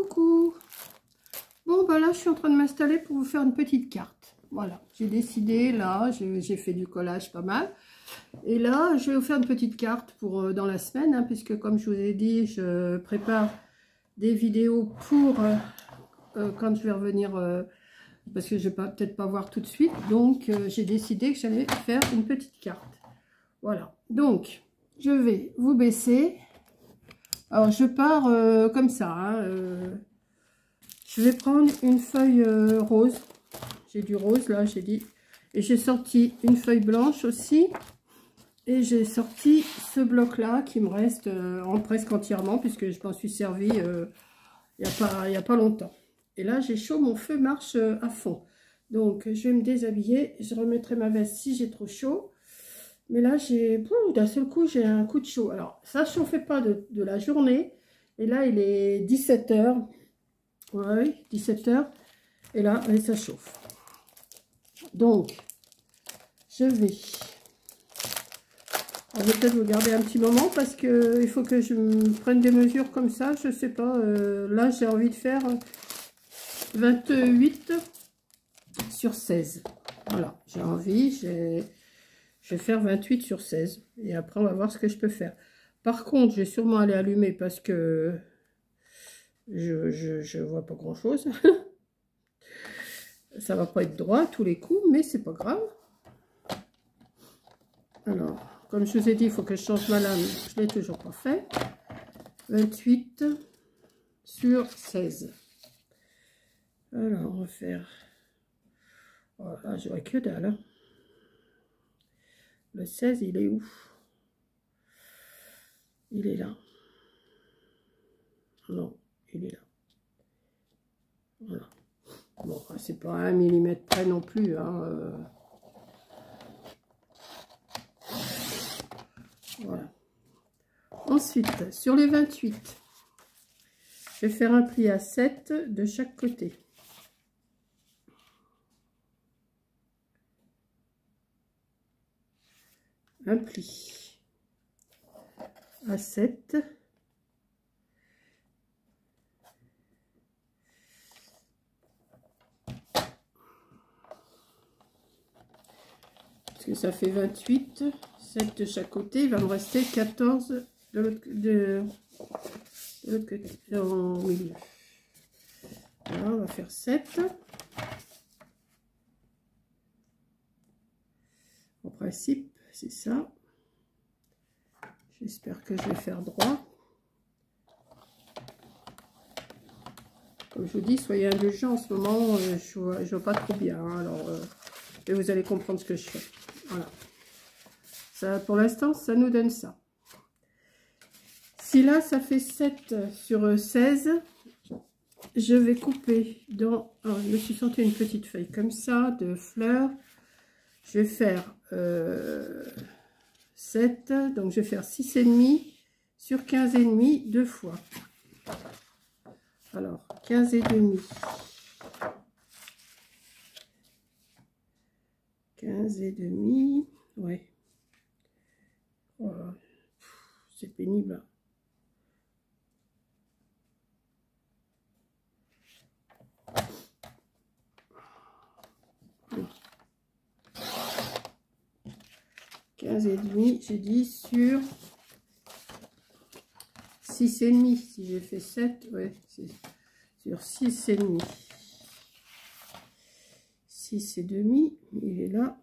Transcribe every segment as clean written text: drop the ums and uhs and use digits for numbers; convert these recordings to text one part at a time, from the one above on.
Coucou. Bon bah là je suis en train de m'installer pour vous faire une petite carte. Voilà, j'ai décidé, là j'ai fait du collage pas mal. Et là je vais vous faire une petite carte pour dans la semaine, hein, puisque comme je vous ai dit, je prépare des vidéos pour quand je vais revenir, parce que je vais peut-être pas voir tout de suite. Donc j'ai décidé que j'allais faire une petite carte. Voilà, donc je vais vous baisser. Alors je pars comme ça, hein, je vais prendre une feuille rose. J'ai du rose là, j'ai dit. Et j'ai sorti une feuille blanche aussi. Et j'ai sorti ce bloc là qui me reste presque entièrement, puisque je m'en suis servi il y a pas longtemps. Et là j'ai chaud, mon feu marche à fond. Donc je vais me déshabiller, je remettrai ma veste si j'ai trop chaud. Mais là d'un seul coup j'ai un coup de chaud. Alors ça ne chauffait pas de la journée. Et là il est 17 h. Ouais, 17 h. Et là, ça chauffe. Donc, je vais peut-être vous garder un petit moment parce que il faut que je me prenne des mesures comme ça. Je sais pas. Là, j'ai envie de faire 28 sur 16. Voilà, j'ai envie. Je vais faire 28 sur 16. Et après, on va voir ce que je peux faire. Par contre, je vais sûrement aller allumer parce que je vois pas grand chose. Ça va pas être droit à tous les coups, mais c'est pas grave. Alors, comme je vous ai dit, il faut que je change ma lame. Je l'ai toujours pas fait. 28 sur 16. Alors, on va faire... Voilà, je vois que dalle. Hein. Le 16, il est où? Il est là. Non, il est là. Voilà. Bon, c'est pas 1 mm près non plus. Hein, Voilà. Ensuite, sur les 28, je vais faire un pli à 7 de chaque côté. Un pli à 7. Parce que ça fait 28, 7 de chaque côté, il va me rester 14 de l'autre côté, au milieu. Voilà, on va faire 7. En principe, c'est ça. J'espère que je vais faire droit. Comme je vous dis, soyez indulgents en ce moment, je vois pas trop bien. Hein, alors, et vous allez comprendre ce que je fais. Voilà. Ça, pour l'instant, ça nous donne ça. Si là, ça fait 7 sur 16, je vais couper dans... Alors, je me suis sorti une petite feuille comme ça, de fleurs. Je vais faire 7, donc je vais faire 6,5 sur 15,5 deux fois. Alors, 15,5. 15,5, ouais. Oh, c'est pénible. Oui. 15,5, j'ai dit sur 6,5. Si j'ai fait 7, ouais, c'est sur 6,5. 6,5, il est là.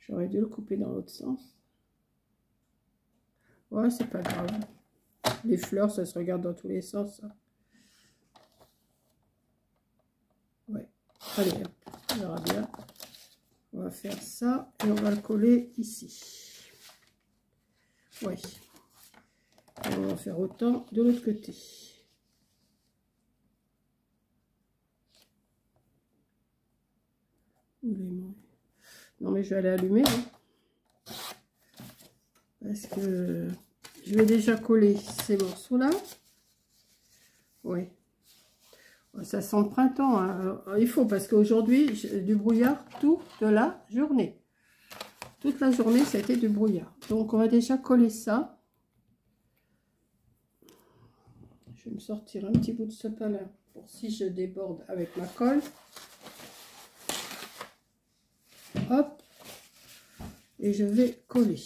J'aurais dû le couper dans l'autre sens. Ouais, c'est pas grave. Les fleurs, ça se regarde dans tous les sens. Ça. Ouais. Allez, on verra bien. On va faire ça et on va le coller ici. Oui. Et on va faire autant de l'autre côté. Non, mais je vais aller allumer. Hein. Parce que je vais déjà coller ces morceaux-là. Oui. Ça sent le printemps. Hein. Alors, il faut, parce qu'aujourd'hui, du brouillard toute la journée. Toute la journée, ça a été du brouillard. Donc, on va déjà coller ça. Je vais me sortir un petit bout de sopalin pour si je déborde avec ma colle. Hop. Et je vais coller.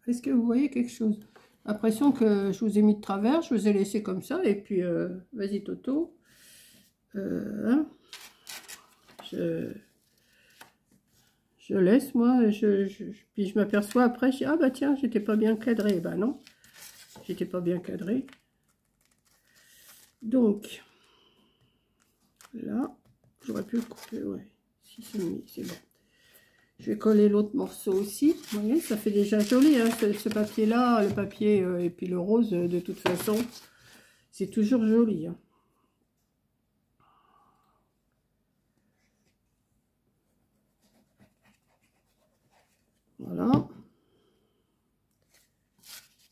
Est-ce que vous voyez quelque chose? L'impression que je vous ai mis de travers, je vous ai laissé comme ça, et puis vas-y Toto. Hein, je laisse moi, puis je m'aperçois après, je dis, ah bah tiens, j'étais pas bien cadré. Bah non, j'étais pas bien cadré. Donc, là, j'aurais pu le couper, ouais, 6,5, c'est bon. Je vais coller l'autre morceau aussi. Vous voyez, ça fait déjà joli, hein, ce papier-là, le papier et puis le rose, de toute façon, c'est toujours joli. Hein. Voilà.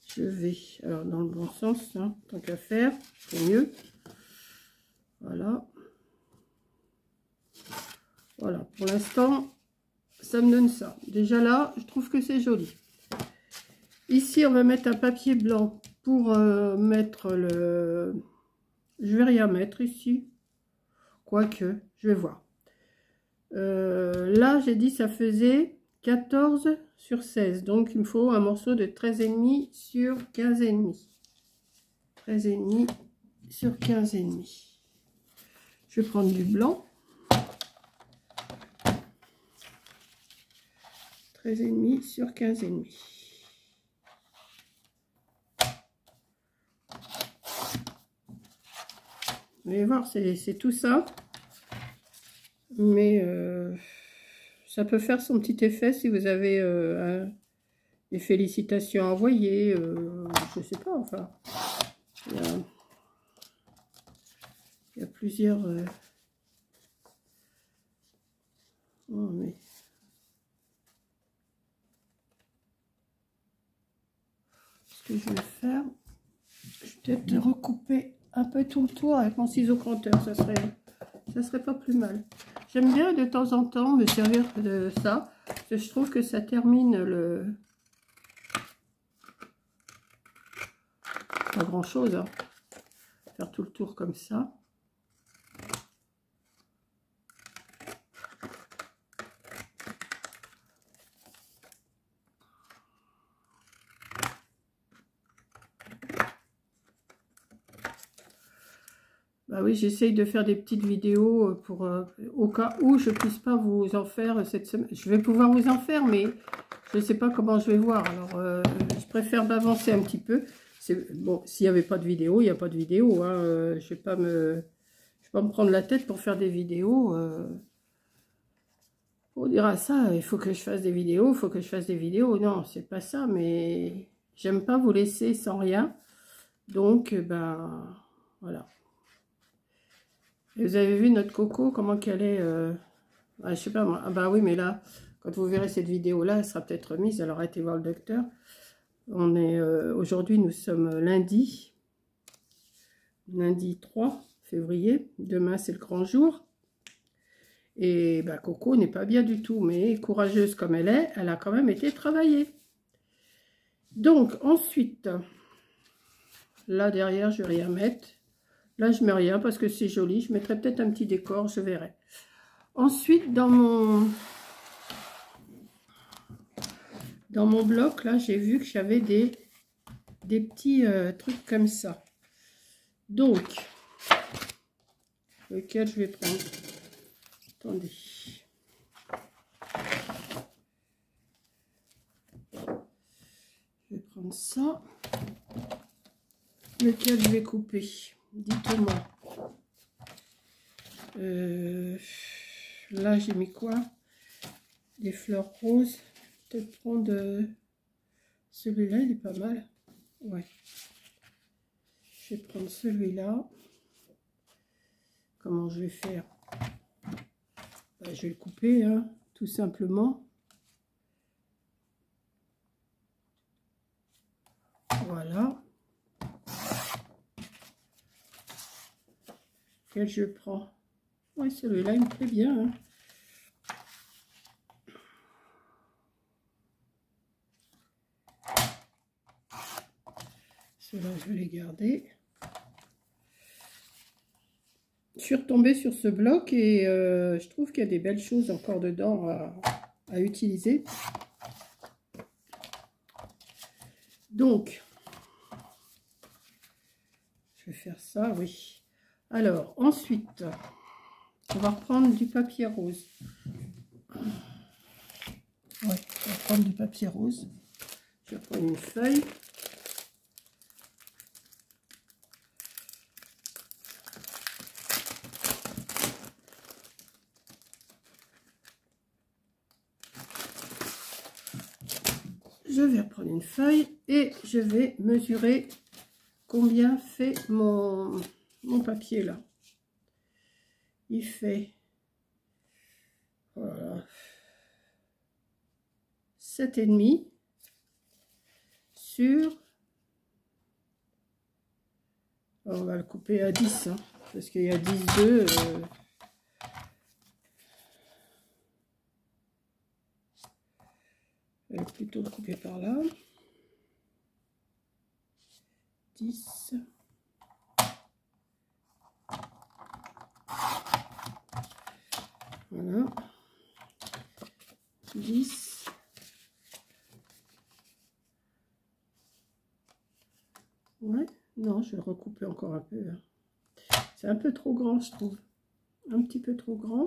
Je vais, alors dans le bon sens, hein, tant qu'à faire, c'est mieux. Voilà. Voilà, pour l'instant, ça me donne ça. Déjà là, je trouve que c'est joli. Ici, on va mettre un papier blanc pour mettre le... Je vais rien mettre ici. Quoique, je vais voir. Là, j'ai dit ça faisait 14 sur 16. Donc, il me faut un morceau de 13,5 sur 15,5. 13,5 sur 15,5. Je vais prendre du blanc. 13,5 sur 15,5. Vous allez voir, c'est tout ça. Mais ça peut faire son petit effet si vous avez des félicitations à envoyer. Je sais pas, enfin. Il y a plusieurs... Oh, mais... Ce que je vais faire, je vais peut-être recouper un peu tout le tour avec mon ciseau crotteur, ça serait pas plus mal. J'aime bien de temps en temps me servir de ça, parce que je trouve que ça termine le... Pas grand chose, hein. Faire tout le tour comme ça. Bah oui, j'essaye de faire des petites vidéos pour au cas où je puisse pas vous en faire cette semaine. Je vais pouvoir vous en faire, mais je ne sais pas comment je vais voir. Alors, je préfère m'avancer un petit peu. Bon, s'il n'y avait pas de vidéo, il n'y a pas de vidéo. Hein. Je vais pas me prendre la tête pour faire des vidéos. On dira ça, il faut que je fasse des vidéos, il faut que je fasse des vidéos. Non, c'est pas ça, mais j'aime pas vous laisser sans rien. Donc, ben, voilà. Et vous avez vu notre coco, comment qu'elle est je sais pas moi. Ah bah oui, mais là, quand vous verrez cette vidéo-là, elle sera peut-être remise. Alors, arrêtez voir le docteur. On est aujourd'hui, nous sommes lundi 3 février. Demain, c'est le grand jour. Et bah, Coco n'est pas bien du tout, mais courageuse comme elle est, elle a quand même été travaillée. Donc, ensuite, là derrière, je vais rien mettre. Là, je mets rien parce que c'est joli. Je mettrai peut-être un petit décor, je verrai. Ensuite, dans mon bloc, là, j'ai vu que j'avais des petits trucs comme ça. Donc, lequel je vais prendre? Attendez. Je vais prendre ça. Lequel je vais couper? Dites-moi. Là, j'ai mis quoi? Des fleurs roses. Peut-être prendre celui-là, il est pas mal. Ouais. Je vais prendre celui-là. Comment je vais faire? Ben, je vais le couper, hein, tout simplement. Voilà. Quel je prends? Oui, celui-là, il me plaît bien. Hein. Ceux-là, je vais les garder. Je suis retombée sur ce bloc et je trouve qu'il y a des belles choses encore dedans à utiliser. Donc, je vais faire ça, oui. Alors, ensuite, on va reprendre du papier rose. Ouais, on va prendre du papier rose. Je vais prendre une feuille. Je vais reprendre une feuille et je vais mesurer combien fait mon papier là. Il fait voilà, 7,5 sur, on va le couper à 10 hein, parce qu'il y a 10,2 je vais plutôt le couper par là. 10. Voilà. 10. Ouais. Non, je vais le recouper encore un peu. C'est un peu trop grand, je trouve. Un petit peu trop grand.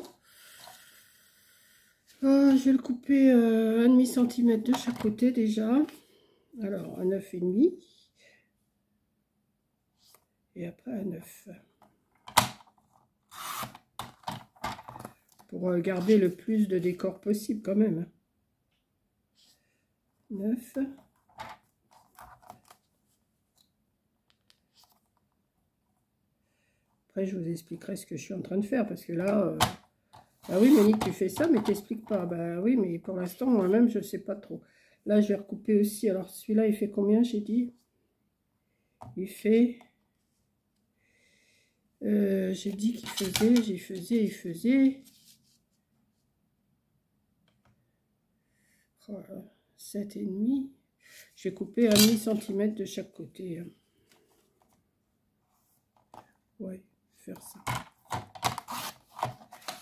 Je vais le couper 1,5 cm de chaque côté déjà. Alors, à 9,5. Et après à 9. Pour garder le plus de décor possible quand même. 9. Après, je vous expliquerai ce que je suis en train de faire. Parce que là... Ah oui, Monique, tu fais ça, mais t'expliques pas. Bah oui, mais pour l'instant, moi-même, je ne sais pas trop. Là, je vais recouper aussi. Alors, celui-là, il fait combien, j'ai dit? Il fait... j'ai dit qu'il faisait, il faisait... Voilà, 7,5. Je vais couper 1,5 cm de chaque côté. Ouais, faire ça.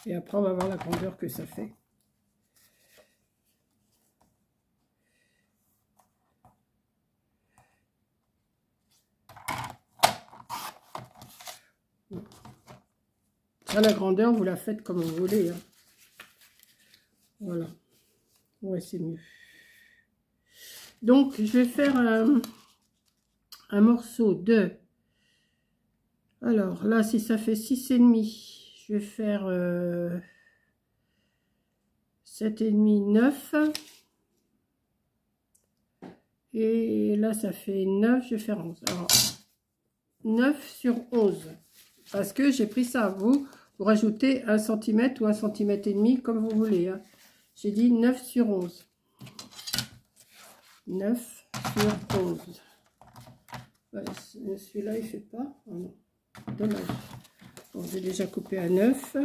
Et après, on va voir la grandeur que ça fait. Ça, la grandeur, vous la faites comme vous voulez. Hein. Voilà. Ouais, c'est mieux. Donc, je vais faire un morceau de... Alors, là, si ça fait 6,5, je vais faire 7,5, 9. Et là, ça fait 9, je vais faire 11. Alors, 9 sur 11. Parce que j'ai pris ça à vous. Vous rajoutez 1 cm ou 1,5 cm comme vous voulez. Hein. J'ai dit 9 sur 11. 9 sur 11. Ouais, celui-là, il ne fait pas. Oh non, dommage. Bon, j'ai déjà coupé à 9.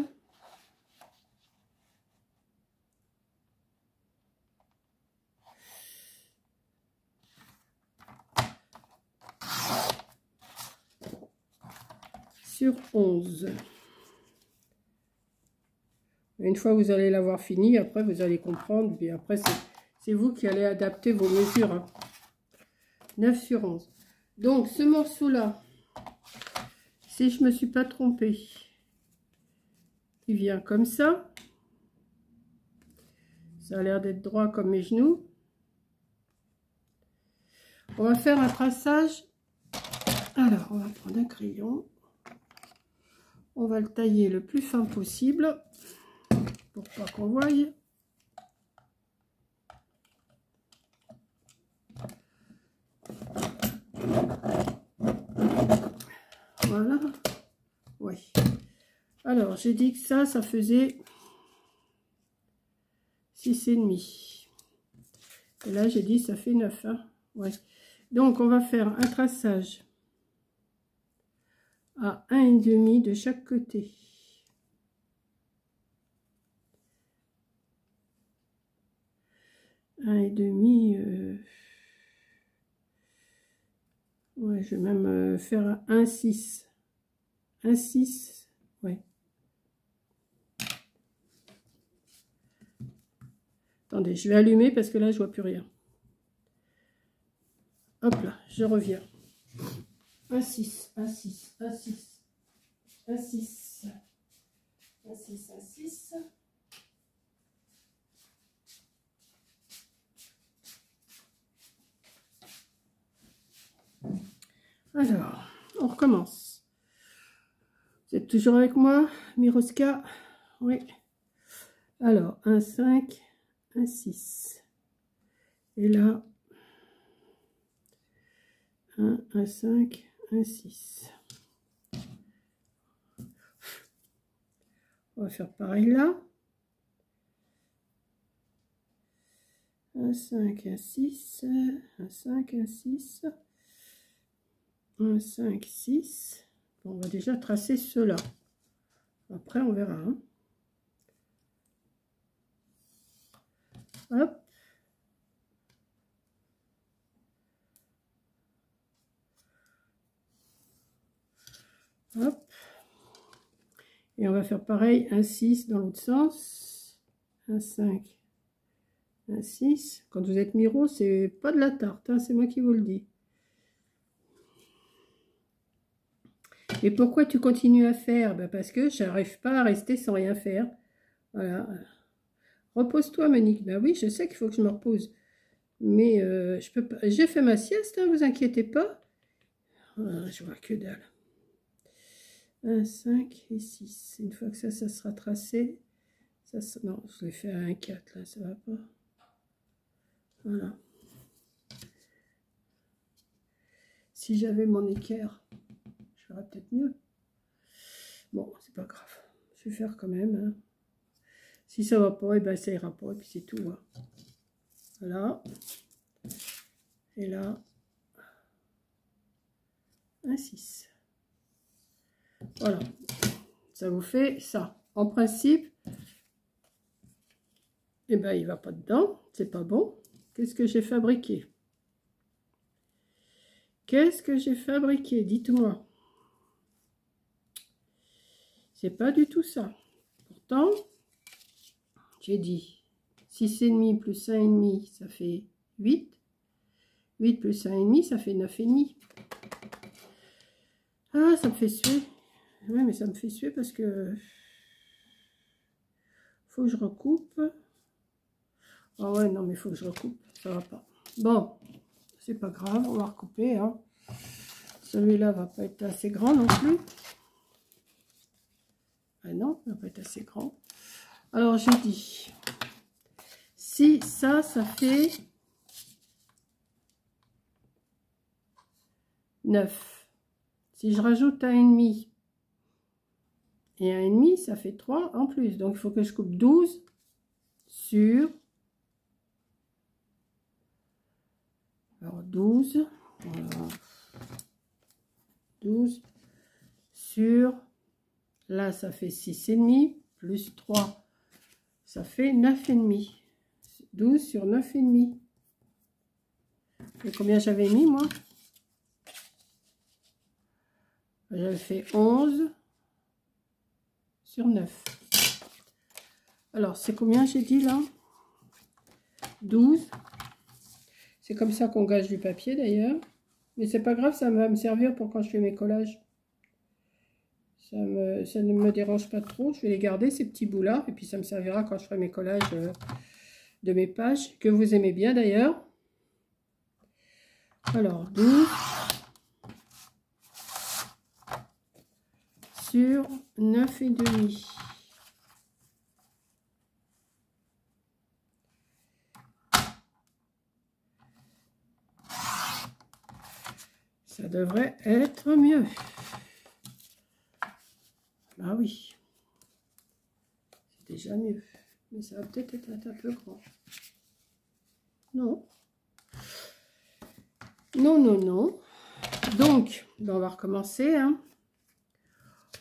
Sur 11. Une fois vous allez l'avoir fini, après vous allez comprendre, puis après c'est vous qui allez adapter vos mesures. Hein. 9 sur 11. Donc ce morceau-là, si je ne me suis pas trompée, il vient comme ça. Ça a l'air d'être droit comme mes genoux. On va faire un traçage. Alors, on va prendre un crayon. On va le tailler le plus fin possible pour pas qu'on voie. Voilà. Oui. Alors, j'ai dit que ça faisait 6,5. Et là, j'ai dit ça fait 9. Hein. Ouais. Donc, on va faire un traçage à 1,5 de chaque côté. Un et demi. Ouais, je vais même faire 1,6. 1,6. Ouais. Attendez, je vais allumer parce que là, je vois plus rien. Hop là, je reviens. 1,6, 1,6, 1,6, 1,6, 1,6, 1,6. Alors, on recommence. Vous êtes toujours avec moi, Miroska? Oui. Alors, 1,5, 1,6. Et là, 1,5, 1,6. On va faire pareil là. 1,5, 1,6, 1,5, 1,6, 1,5, 6. Bon, on va déjà tracer ceux-là. Après, on verra. Hein. Hop. Hop. Et on va faire pareil, 1,6 dans l'autre sens. 1,5, 1,6. Quand vous êtes Miro, c'est pas de la tarte, hein, c'est moi qui vous le dis. Et pourquoi tu continues à faire? Ben parce que j'arrive pas à rester sans rien faire. Voilà. Repose-toi, Monique. Ben oui, je sais qu'il faut que je me repose. Mais je peux pas. J'ai fait ma sieste, hein, vous inquiétez pas. Voilà, je vois que dalle. 1, 5 et 6. Une fois que ça sera tracé. Ça, non, je l'ai fait à 1, 4, là, ça va pas. Voilà. Si j'avais mon équerre, je ferais peut-être mieux. Bon, c'est pas grave. Je vais faire quand même. Hein. Si ça va pas, et ben ça ira pas, et puis c'est tout. Hein. Voilà. Et là, 1, 6. Voilà. Ça vous fait ça. En principe, et ben il va pas dedans. C'est pas bon. Qu'est-ce que j'ai fabriqué? Qu'est-ce que j'ai fabriqué? Dites-moi. C'est pas du tout ça. Pourtant, j'ai dit 6,5 plus 1,5, ça fait 8. 8 plus 1,5, ça fait 9,5. Ah, ça me fait suer. Oui, mais ça me fait suer parce que faut que je recoupe. Ah ouais, non, mais il faut que je recoupe. Ça va pas. Bon, c'est pas grave, on va recouper. Hein. Celui-là va pas être assez grand non plus. Ah non, il va pas être assez grand. Alors, j'ai dit, si ça fait 9. Si je rajoute 1,5 et 1,5, ça fait 3 en plus. Donc, il faut que je coupe 12 sur... Alors, 12. Voilà. 12 sur... Là, ça fait 6,5 plus 3. Ça fait 9,5. 12 sur 9,5. Et combien j'avais mis, moi? J'avais fait 11 sur 9. Alors, c'est combien j'ai dit là? 12. C'est comme ça qu'on gâche du papier d'ailleurs. Mais c'est pas grave, ça va me servir pour quand je fais mes collages. Ça ne me dérange pas trop. Je vais les garder, ces petits bouts-là. Et puis ça me servira quand je ferai mes collages de mes pages, que vous aimez bien d'ailleurs. Alors, 12 sur 9,5. Ça devrait être mieux. Ah oui. C'est déjà mieux. Mais ça va peut-être être un peu grand. Non. Non, non, non. Donc, ben, on va recommencer. Hein.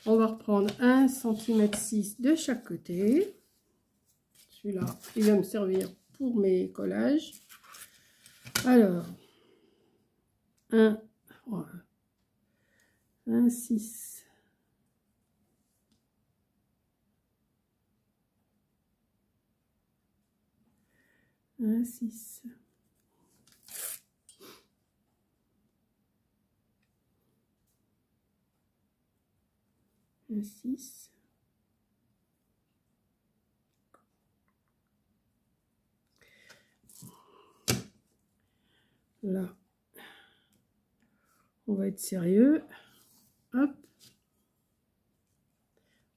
On va reprendre 1,6 cm de chaque côté. Celui-là, il va me servir pour mes collages. Alors, 1, 6. 6. 6. Là, on va être sérieux. Hop.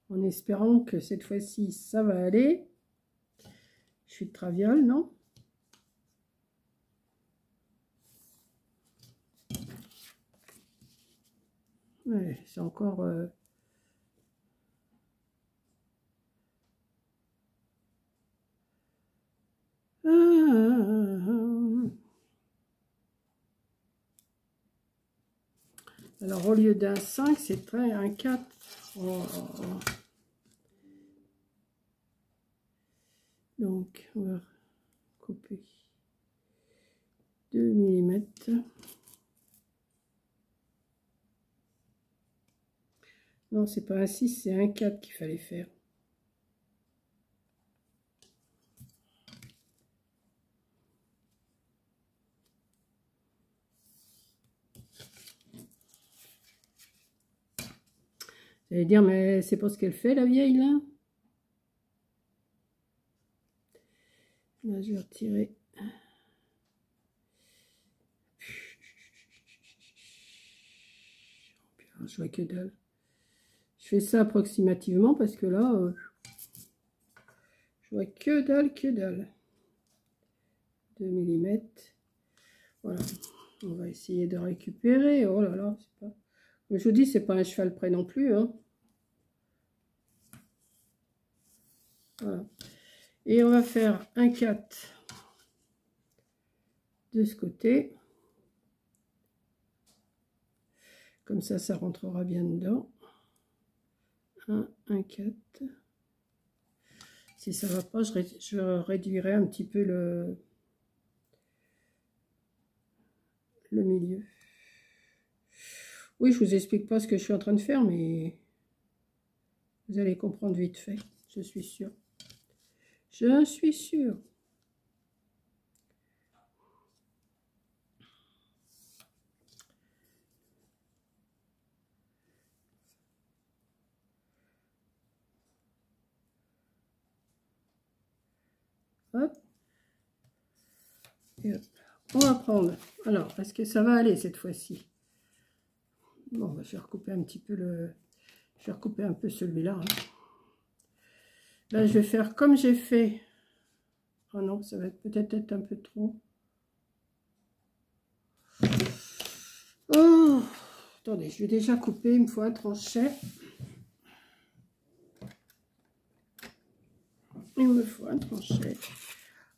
En espérant que cette fois-ci, ça va aller. Je suis de traviole, non? Ouais, c'est encore... Alors, au lieu d'un 5, c'est très un 4. Oh. Donc, on va couper 2 mm. Non, c'est pas un 6, c'est un 4 qu'il fallait faire. Vous allez dire, mais c'est pas ce qu'elle fait, la vieille, là? Là, je vais retirer. Je vois que dalle. Je fais ça approximativement parce que là, je vois que dalle, que dalle. 2 mm. Voilà. On va essayer de récupérer. Oh là là, c'est pas... Comme je vous dis, c'est pas un cheval près non plus. Hein. Voilà. Et on va faire un 4 de ce côté. Comme ça rentrera bien dedans. Un 4. Si ça va pas, je réduirai un petit peu le milieu. Oui, je vous explique pas ce que je suis en train de faire, mais vous allez comprendre vite fait, je suis sûre. Je suis sûre. Hop. Et hop. On va prendre. Alors, est-ce que ça va aller cette fois-ci? Bon, je vais recouper un petit peu le... Je vais recouper un peu celui-là. Hein. Là, je vais faire comme j'ai fait. Oh non, ça va peut-être être un peu trop. Oh, attendez, je vais déjà couper. Il me faut un tranchet. Il me faut un tranchet.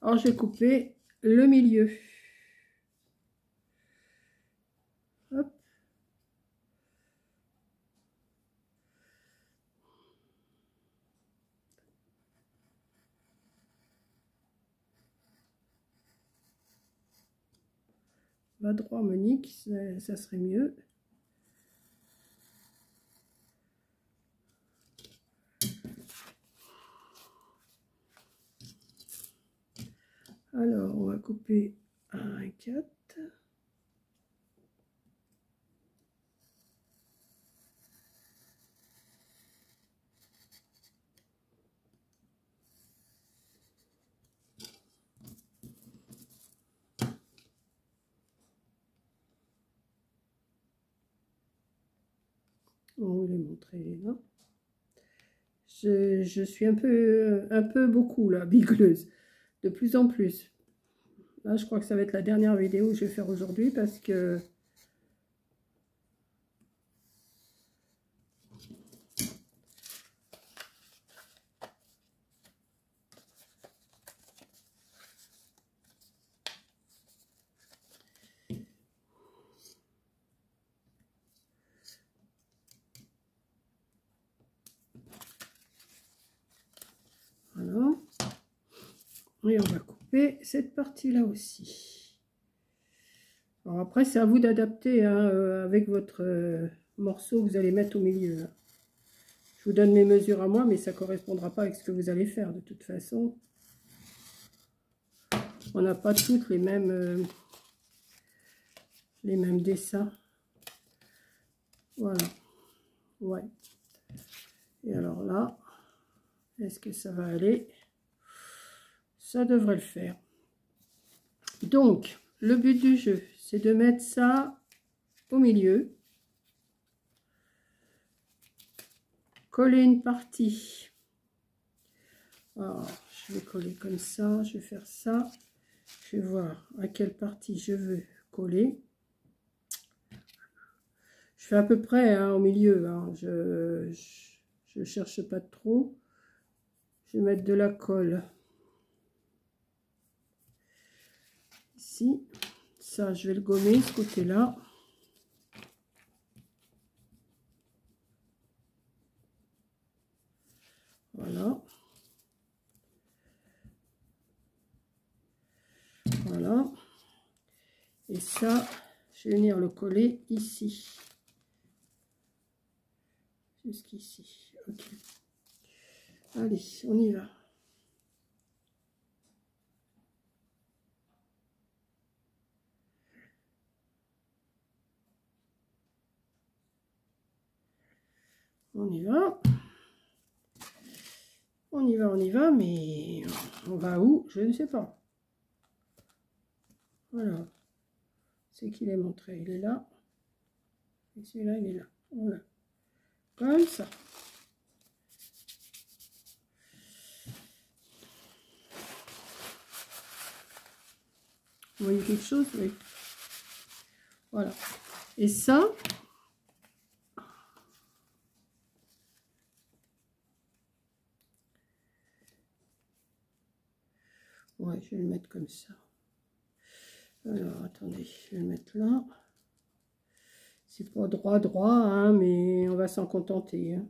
Alors, je vais couper le milieu. Hop. Va droit, Monique, ça serait mieux. Alors, on va couper un 4. On va les montrer là. Je suis un peu beaucoup là, bigleuse. De plus en plus. Là, je crois que ça va être la dernière vidéo que je vais faire aujourd'hui parce que... Et on va couper cette partie-là aussi. Alors après, c'est à vous d'adapter hein, avec votre morceau que vous allez mettre au milieu. Hein. Je vous donne mes mesures à moi, mais ça ne correspondra pas avec ce que vous allez faire de toute façon. On n'a pas toutes les mêmes dessins. Voilà. Ouais. Et alors là, est-ce que ça va aller? Ça devrait le faire. Donc, le but du jeu, c'est de mettre ça au milieu. Coller une partie. Alors, je vais coller comme ça, je vais faire ça. Je vais voir à quelle partie je veux coller. Je fais à peu près hein, au milieu. Hein. Je cherche pas trop. Je vais mettre de la colle. Ici. Ça, je vais le gommer, ce côté-là. Voilà. Voilà. Et ça, je vais venir le coller ici. Jusqu'ici. Ok. Allez, on y va. On y va. On y va, mais on va où? Je ne sais pas. Voilà. C'est qu'il est montré. Il est là. Et celui-là, il est là. Voilà. Comme ça. Vous voyez quelque chose? Oui. Voilà. Et ça, ouais, je vais le mettre comme ça. Alors, attendez, je vais le mettre là. C'est pas droit, hein, mais on va s'en contenter. Hein.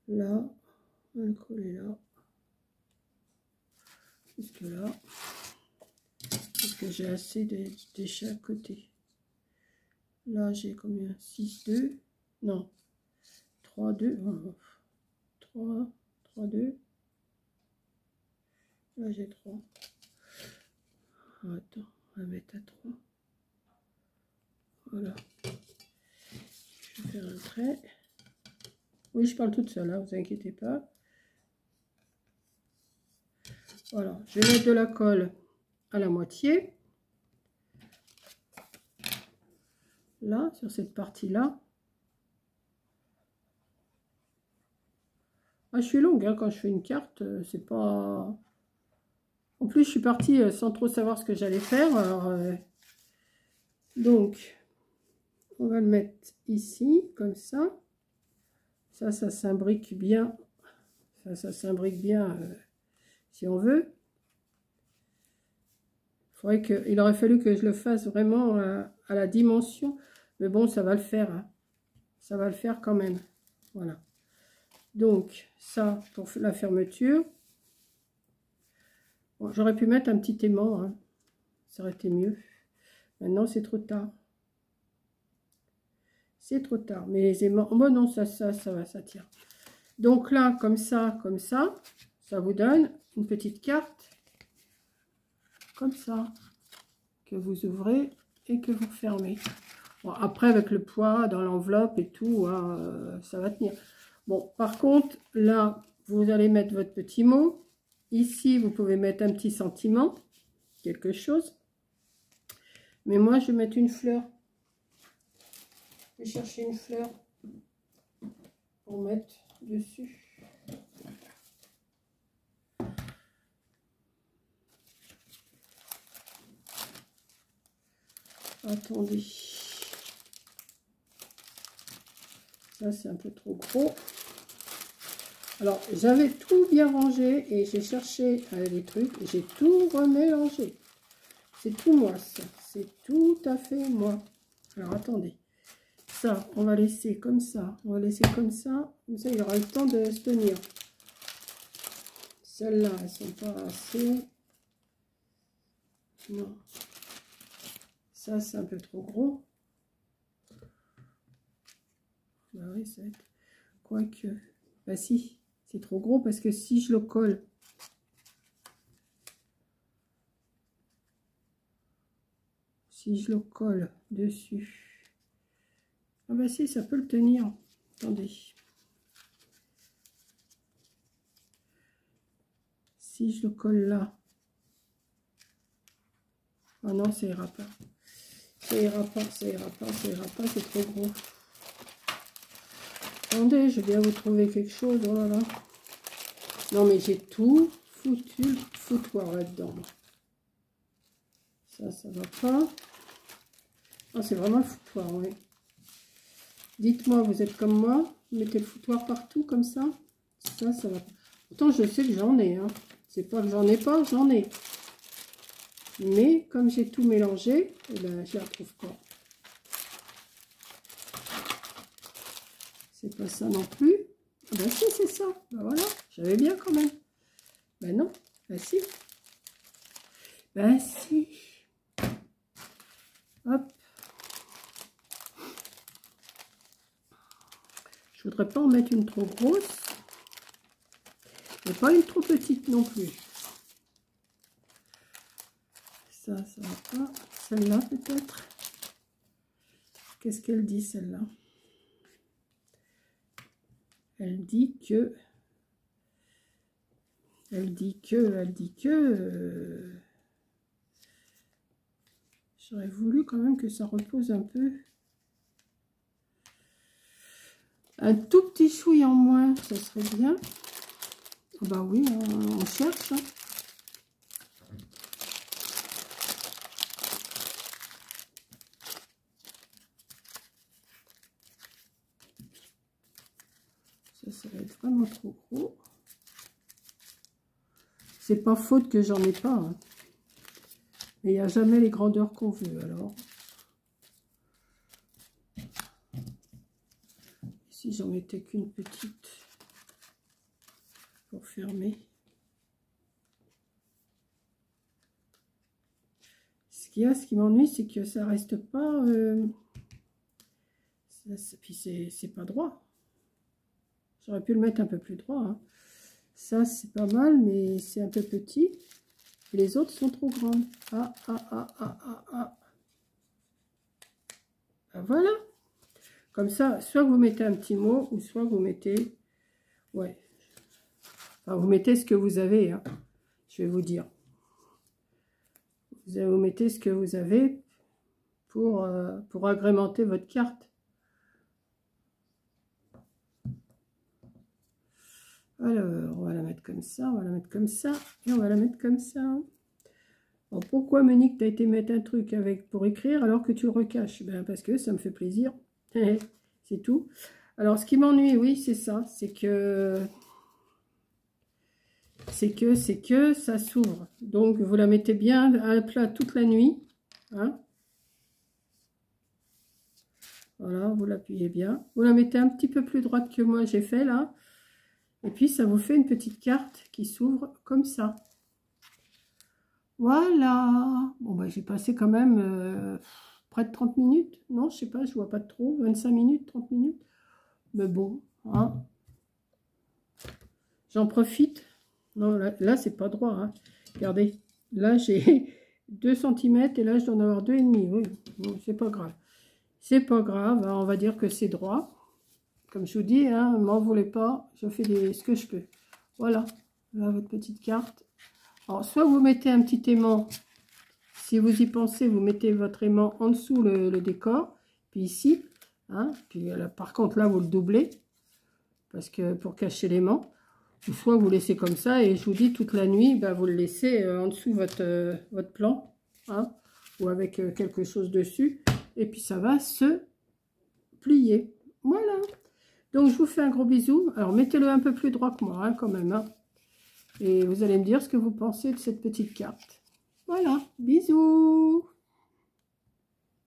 Là, on va le coller là. Jusque là. Parce que j'ai assez de chaque côté. Là, j'ai combien? 6, 2. Non. 3, 2. 3, 2. Là, j'ai 3. Attends, on va mettre à 3. Voilà. Je vais faire un trait. Oui, je parle toute seule, hein, vous inquiétez pas. Voilà, je vais mettre de la colle à la moitié. Là, sur cette partie-là. Ah, je suis longue, hein, quand je fais une carte, c'est pas... En plus, je suis partie sans trop savoir ce que j'allais faire. Alors, donc, on va le mettre ici, comme ça. Ça s'imbrique bien. Ça s'imbrique bien, si on veut. Il aurait fallu que je le fasse vraiment à la dimension. Mais bon, ça va le faire. Hein. Ça va le faire quand même. Voilà. Donc, ça, pour la fermeture. Bon, j'aurais pu mettre un petit aimant. Hein. Ça aurait été mieux. Maintenant, c'est trop tard. C'est trop tard. Mais les aimants... Bon, non, ça va, ça tient. Donc là, comme ça, ça vous donne une petite carte. Comme ça. Que vous ouvrez et que vous fermez. Bon, après, avec le poids dans l'enveloppe et tout, hein, ça va tenir. Bon, par contre, là, vous allez mettre votre petit mot. Ici, vous pouvez mettre un petit sentiment, quelque chose. Mais moi, je vais mettre une fleur. Je vais chercher une fleur pour mettre dessus. Attendez. Ça, c'est un peu trop gros. Alors, j'avais tout bien rangé et j'ai cherché les trucs. J'ai tout remélangé. C'est tout moi, ça. C'est tout à fait moi. Alors, attendez. Ça, on va laisser comme ça. On va laisser comme ça. Comme ça, il aura le temps de se tenir. Celles-là, elles sont pas assez. Non. Ça, c'est un peu trop gros. Bah oui, ça va être... Quoique... Bah si, c'est trop gros parce que si je le colle... Si je le colle dessus... Ah bah si, ça peut le tenir. Attendez. Si je le colle là... Ah non, ça ira pas. Ça ira pas, ça ira pas, ça ira pas, c'est trop gros. Attendez, je vais bien vous trouver quelque chose. Oh là là. Non, mais j'ai tout foutu le foutoir là-dedans. Ça va pas. Ah, c'est vraiment le foutoir, oui. Dites-moi, vous êtes comme moi? Vous mettez le foutoir partout comme ça? Ça va pas. Pourtant, je sais que j'en ai. Hein. C'est pas que j'en ai pas, j'en ai. Mais comme j'ai tout mélangé, eh ben, je la retrouve pas. C'est pas ça non plus. Ah ben si, c'est ça. Ben voilà, j'avais bien quand même. Ben non, ben si. Ben si. Hop. Je voudrais pas en mettre une trop grosse. Mais pas une trop petite non plus. Ça va pas. Celle-là peut-être. Qu'est-ce qu'elle dit celle-là? Elle dit que... J'aurais voulu quand même que ça repose un peu. Un tout petit chouille en moins, ça serait bien. Ah bah oui, on cherche. Hein. Ça va être vraiment trop gros. C'est pas faute que j'en ai pas. Hein. Mais il n'y a jamais les grandeurs qu'on veut, alors. Si j'en mettais qu'une petite pour fermer. Ce qu'il y a, ce qui m'ennuie, c'est que ça reste pas... puis c'est pas droit. J'aurais pu le mettre un peu plus droit. Hein. Ça, c'est pas mal, mais c'est un peu petit. Et les autres sont trop grandes. Ah. Ben voilà. Comme ça, soit vous mettez un petit mot, ou soit vous mettez... Ouais. Enfin, vous mettez ce que vous avez. Hein. Je vais vous dire. Vous mettez ce que vous avez pour agrémenter votre carte. Alors, on va la mettre comme ça, on va la mettre comme ça, et on va la mettre comme ça. Alors, pourquoi Monique, t'as été mettre un truc avec pour écrire alors que tu le recaches? Ben, parce que ça me fait plaisir. C'est tout. Alors, ce qui m'ennuie, oui, c'est ça. C'est que ça s'ouvre. Donc, vous la mettez bien à plat toute la nuit. Hein? Voilà, vous l'appuyez bien. Vous la mettez un petit peu plus droite que moi, j'ai fait là. Et puis, ça vous fait une petite carte qui s'ouvre comme ça. Voilà. Bon, bah, j'ai passé quand même près de 30 minutes. Non, je sais pas, je vois pas trop. 25 minutes, 30 minutes. Mais bon, hein. J'en profite. Non, là c'est pas droit. Hein. Regardez, là, j'ai 2 cm et là, je dois en avoir 2,5. Oui, bon, c'est pas grave. C'est pas grave. Hein, on va dire que c'est droit. Comme je vous dis, hein, ne m'en voulez pas, je fais ce que je peux. Voilà, là votre petite carte. Alors, soit vous mettez un petit aimant, si vous y pensez, vous mettez votre aimant en dessous le décor, puis ici, hein, puis là, par contre là vous le doublez, parce que pour cacher l'aimant, ou soit vous laissez comme ça, et je vous dis toute la nuit, bah, vous le laissez en dessous votre plan, hein, ou avec quelque chose dessus, et puis ça va se plier. Voilà. Donc, je vous fais un gros bisou. Alors, mettez-le un peu plus droit que moi, hein, quand même. Hein. Et vous allez me dire ce que vous pensez de cette petite carte. Voilà, bisous!